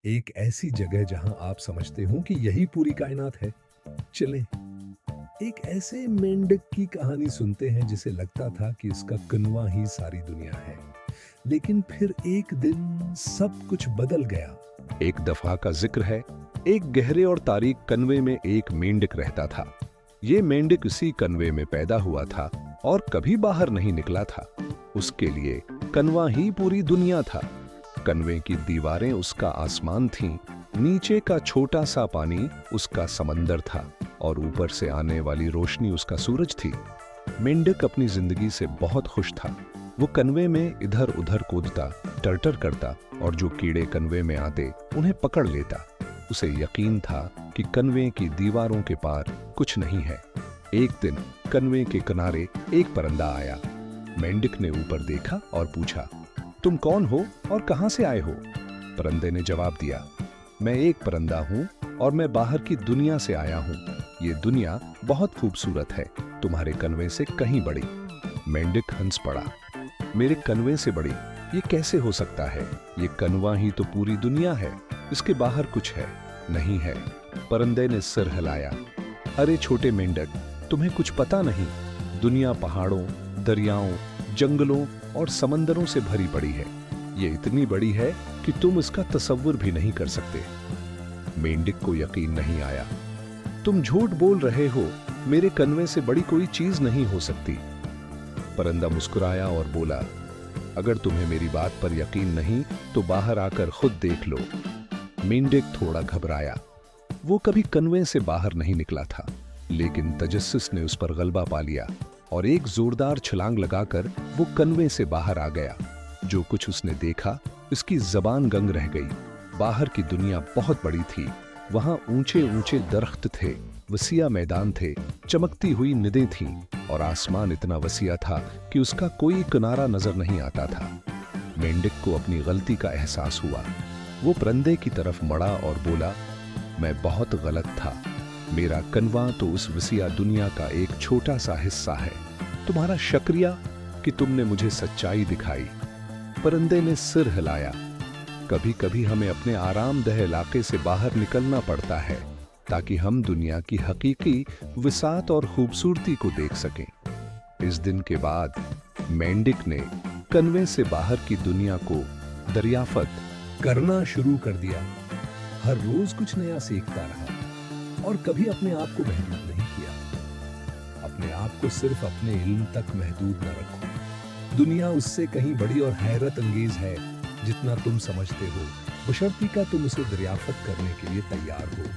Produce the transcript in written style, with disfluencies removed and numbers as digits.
एक ऐसी जगह जहां आप समझते हो कि यही पूरी कायनात है। चलें, एक ऐसे मेंढक की कहानी सुनते हैं जिसे लगता था कि इसका कनवा ही सारी दुनिया है। लेकिन फिर एक दिन सब कुछ बदल गया। एक दफा का जिक्र है। एक गहरे और तारीक कनवे में एक मेंढक रहता था। ये मेंढक इसी कनवे में पैदा हुआ था और कभी बाहर नहीं निकला था। उसके लिए कनवा ही पूरी दुनिया था। कनवे की दीवारें उसका आसमान थीं, नीचे का छोटा सा पानी उसका समंदर था और ऊपर से आने वाली रोशनी उसका सूरज थी। मेंढक अपनी जिंदगी से बहुत खुश था। वो कनवे में इधर उधर कूदता, टर्टर करता और जो कीड़े कनवे में आते उन्हें पकड़ लेता। उसे यकीन था कि कनवे की दीवारों के पार कुछ नहीं है। एक दिन कनवे के किनारे एक परिंदा आया। मेंढक ने ऊपर देखा और पूछा, तुम कौन हो और कहां से आए हो? परिंदे ने जवाब दिया, मैं एक परिंदा हूं और मैं बाहर की दुनिया से आया हूं। ये दुनिया बहुत खूबसूरत है, तुम्हारे कनवे से कहीं बड़ी। मेंढक हंस पड़ा, मेरे कनवे से बड़ी ये कैसे हो सकता है? ये कनवा ही तो पूरी दुनिया है, इसके बाहर कुछ है? नहीं है। परिंदे ने सिर हिलाया, अरे छोटे मेंढक, तुम्हें कुछ पता नहीं। दुनिया पहाड़ों, दरियाओं, जंगलों और समंदरों से भरी पड़ी है। ये इतनी बड़ी है कि तुम इसका तसव्वुर भी नहीं कर सकते। मेंढक को यकीन नहीं आया, तुम झूठ बोल रहे हो, मेरे कनवे से बड़ी कोई चीज नहीं हो सकती। परिंदा मुस्कुराया और बोला, अगर तुम्हें मेरी बात पर यकीन नहीं तो बाहर आकर खुद देख लो। मेंढक थोड़ा घबराया। वो कभी कनवे से बाहर नहीं निकला था, लेकिन तजस्सुस ने उस पर गलबा पा लिया और एक जोरदार छलांग लगाकर वो कनवे से बाहर आ गया। जो कुछ उसने देखा, इसकी जबान गंग रह गई। बाहर की दुनिया बहुत बड़ी थी। वहां ऊंचे ऊंचे दरख्त थे, वसीया मैदान थे, चमकती हुई नदें थीं और आसमान इतना वसीया था कि उसका कोई किनारा नजर नहीं आता था। मेंढक को अपनी गलती का एहसास हुआ। वो परिंदे की तरफ मुड़ा और बोला, मैं बहुत गलत था। मेरा कनवा तो उस वसीया दुनिया का एक छोटा सा हिस्सा है। तुम्हारा शुक्रिया कि तुमने मुझे सच्चाई दिखाई। परिंदे ने सिर हिलाया, कभी कभी हमें अपने आरामदेह इलाके से बाहर निकलना पड़ता है ताकि हम दुनिया की हकीकी विसात और खूबसूरती को देख सकें। इस दिन के बाद मेंढक ने कनवे से बाहर की दुनिया को दरियाफत करना शुरू कर दिया। हर रोज कुछ नया सीखता रहा और कभी अपने आप को महदूद नहीं किया। अपने आप को सिर्फ अपने इल्म तक महदूद न रखो। दुनिया उससे कहीं बड़ी और हैरत अंगेज है जितना तुम समझते हो, बशर्ते का तुम उसे दरियाफत करने के लिए तैयार हो।